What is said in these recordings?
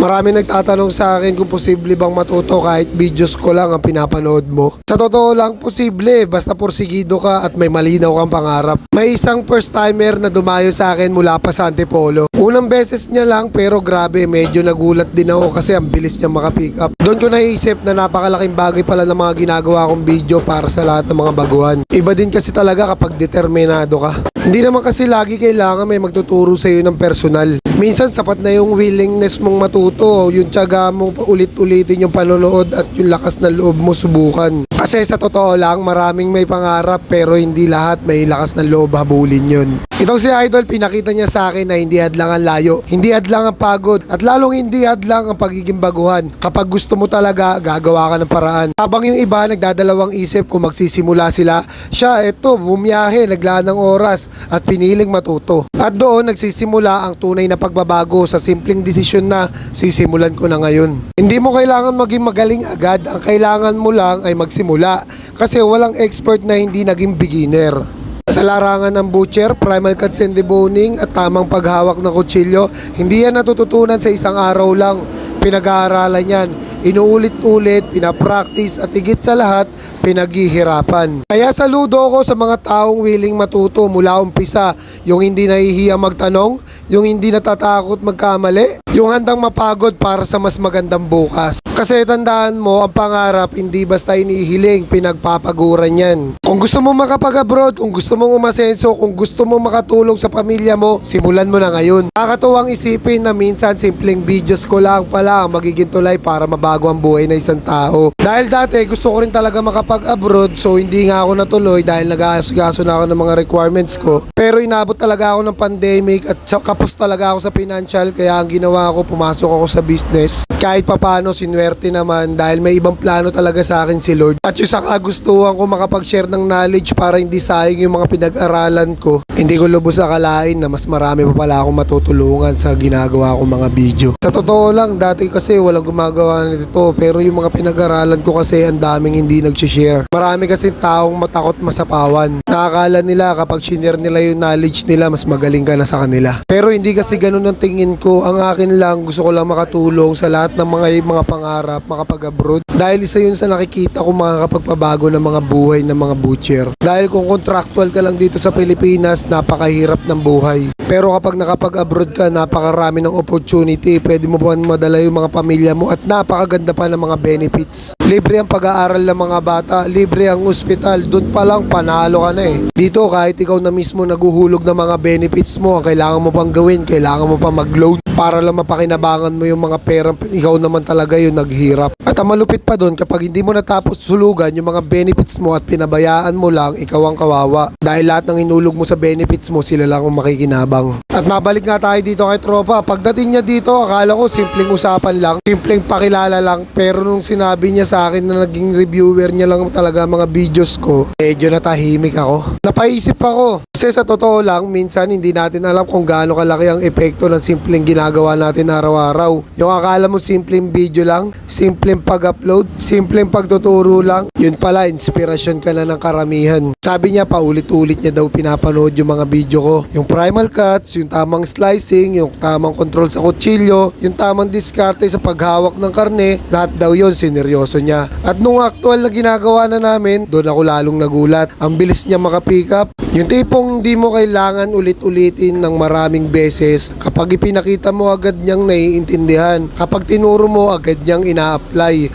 Marami nagtatanong sa akin kung posible bang matuto kahit videos ko lang ang pinapanood mo. Sa totoo lang, posible basta porsigido ka at may malinaw kang pangarap. May isang first timer na dumayo sa akin mula pa sa Antipolo. Unang beses niya lang pero grabe, medyo nagulat din ako kasi ang bilis niya makapick up. Doon ko naisip na napakalaking bagay pala ng mga ginagawa kong video para sa lahat ng mga baguhan. Iba din kasi talaga kapag determinado ka. Hindi naman kasi lagi kailangan may magtuturo sa iyo ng personal. Minsan sapat na yung willingness mong matuto, yung tiyaga mong paulit-ulitin yung panonood at yung lakas ng loob mo subukan. Kasi sa totoo lang, maraming may pangarap pero hindi lahat may lakas ng loob habulin yun. Itong si Idol, pinakita niya sa akin na hindi hadlang ang layo, hindi hadlang ang pagod, at lalong hindi hadlang ang pagiging baguhan. Kapag gusto mo talaga, gagawa ka ng paraan. Habang yung iba nagdadalawang isip kung magsisimula sila, siya eto, bumiyahe, naglaan ng oras at piniling matuto. At doon nagsisimula ang tunay na pagbabago sa simpleng desisyon na sisimulan ko na ngayon. Hindi mo kailangan maging magaling agad, ang kailangan mo lang ay magsimula kasi walang expert na hindi naging beginner. Sa larangan ng butcher, primal cuts and deboning at tamang paghawak ng kutsilyo, hindi yan natututunan sa isang araw lang. Pinag-aaralan yan, inuulit-ulit, pinapractice at higit sa lahat, pinaghihirapan. Kaya saludo ako sa mga taong willing matuto mula umpisa, yung hindi nahihiya magtanong, yung hindi natatakot magkamali, yung handang mapagod para sa mas magandang bukas. Kasi tandaan mo, ang pangarap hindi basta inihiling, pinagpapaguran yan. Kung gusto mo makapag-abroad, kung gusto mong umasenso, kung gusto mong makatulong sa pamilya mo, simulan mo na ngayon. Nakakatuwang isipin na minsan simpleng videos ko lang pala ang magiging tulay para mabago ang buhay ng isang tao. Dahil dati gusto ko rin talaga makapag-abroad, so hindi nga ako natuloy dahil nag-aasikaso na ako ng mga requirements ko. Pero inabot talaga ako ng pandemic at kapos talaga ako sa financial, kaya ang ginawa ko, pumasok ako sa business. Kahit papano, sinuwerte naman dahil may ibang plano talaga sa akin si Lord. At yung sa kagustuhan ko makapag-share ng knowledge para hindi sayang yung mga pinag-aralan ko, hindi ko lubos akalain na mas marami pa pala akong matutulungan sa ginagawa kong mga video. Sa totoo lang, dati kasi walang gumagawa nito, pero yung mga pinag-aralan ko kasi ang daming hindi nag-share. Marami kasi taong matakot masapawan. Nakakala nila kapag share nila yung knowledge nila, mas magaling ka na sa kanila. Pero hindi kasi ganun ang tingin ko. Ang akin lang, gusto ko lang makatulong sa lahat ng mga pangarap, makapag-abroad. Dahil isa yun sa nakikita ko makakapagpabago ng mga buhay ng mga butcher. Dahil kung contractual ka lang dito sa Pilipinas, napakahirap ng buhay. Pero kapag nakapag-abroad ka, napakarami ng opportunity. Pwede mo pa madala yung mga pamilya mo at napakaganda pa ng mga benefits. Libre ang pag-aaral ng mga bata, libre ang ospital. Doon pa lang panalo ka na eh. Dito kahit ikaw na mismo naguhulog ng mga benefits mo, ang kailangan mo pang gawin, kailangan mo pang mag-loan para lang mapakinabangan mo yung mga pera, ikaw naman talaga yung naghirap. At ang malupit pa doon, kapag hindi mo natapos sulugan yung mga benefits mo at pinabayaan mo lang, ikaw ang kawawa. Dahil lahat ng inulog mo sa benefits mo, sila lang ang makikinabang. At mabalik nga tayo dito kay Tropa. Pagdating niya dito, akala ko simpleng usapan lang, simpleng pakilala lang. Pero nung sinabi niya sa akin na naging reviewer niya lang talaga mga videos ko, medyo natahimik ako. Napaisip ako. Kasi sa totoo lang, minsan hindi natin alam kung gaano kalaki ang epekto ng simpleng ginagawa natin araw-araw. Yung akala mo simpleng video lang, simpleng pag-upload, simpleng pagtuturo lang, yun pala, inspirasyon ka na ng karamihan. Sabi niya, paulit-ulit niya daw pinapanood yung mga video ko. Yung primal cuts, yung tamang slicing, yung tamang control sa kutsilyo, yung tamang diskarte sa paghawak ng karne, lahat daw yun, sineryoso niya. At nung actual na ginagawa na namin, doon ako lalong nagulat. Ang bilis niya makapick up. Yung tipong hindi mo kailangan ulit-ulitin ng maraming beses. Kapag ipinakita mo, agad niyang naiintindihan. Kapag tinuro mo, agad niyang ina-apply.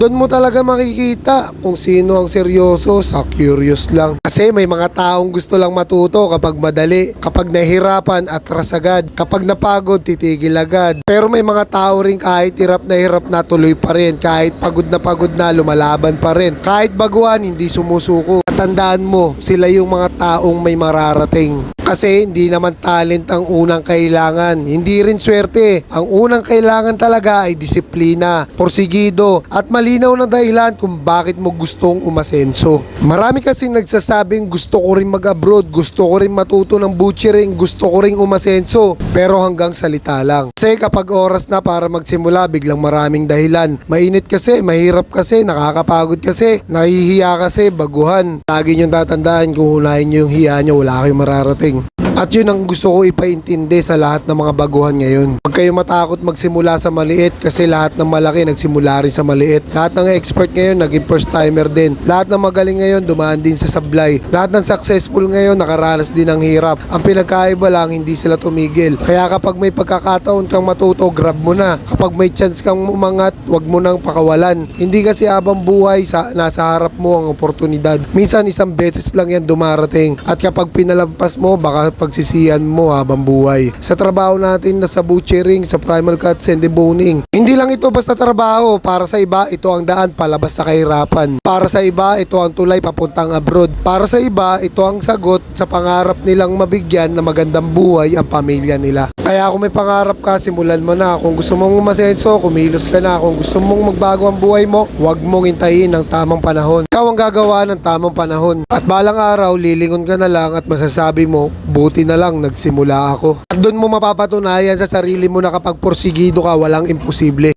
Doon mo talaga makikita kung sino ang seryoso sa curious lang. Kasi may mga taong gusto lang matuto kapag madali, kapag nahihirapan, atras agad. Kapag napagod, titigil agad. Pero may mga tao rin kahit hirap na tuloy pa rin. Kahit pagod na lumalaban pa rin. Kahit baguhan, hindi sumusuko. Tandaan mo, sila yung mga taong may mararating. Kasi hindi naman talent ang unang kailangan. Hindi rin swerte. Ang unang kailangan talaga ay disiplina, porsigido, at malinaw na dahilan kung bakit mo gustong umasenso. Marami kasi nagsasabing gusto ko rin mag-abroad, gusto ko rin matuto ng butchering, gusto ko rin umasenso. Pero hanggang salita lang. Kasi kapag oras na para magsimula, biglang maraming dahilan. Mainit kasi, mahirap kasi, nakakapagod kasi, nahihiya kasi, baguhan. Lagi niyong tatandaan kung unahin niyo yung hiya niyo, wala kayong mararating. At yun ang gusto ko ipaintindi sa lahat ng mga baguhan ngayon. Huwag kayo matakot magsimula sa maliit kasi lahat ng malaki nagsimula rin sa maliit. Lahat ng expert ngayon naging first timer din. Lahat ng magaling ngayon dumaan din sa sablay. Lahat ng successful ngayon nakaranas din ng hirap. Ang pinagkaiba lang hindi sila tumigil. Kaya kapag may pagkakataon kang matuto, grab mo na. Kapag may chance kang umangat, wag mo nang pakawalan. Hindi kasi habang buhay nasa harap mo ang oportunidad. Minsan isang beses lang yan dumarating. At kapag pinalampas mo, baka pagsisihan mo habang buhay. Sa trabaho natin na sa butchering, sa primal cuts and deboning. Hindi lang ito basta trabaho. Para sa iba, ito ang daan palabas sa kahirapan. Para sa iba, ito ang tulay papuntang abroad. Para sa iba, ito ang sagot sa pangarap nilang mabigyan na magandang buhay ang pamilya nila. Kaya kung may pangarap ka, simulan mo na. Kung gusto mong umasenso, kumilos ka na. Kung gusto mong magbago ang buhay mo, huwag mong hintayin ang tamang panahon. Ikaw ang gagawa ng tamang panahon. At balang araw, lilingon ka na lang at masasabi mo, buti na lang nagsimula ako. At doon mo mapapatunayan sa sarili mo na kapag porsigido ka, walang imposible.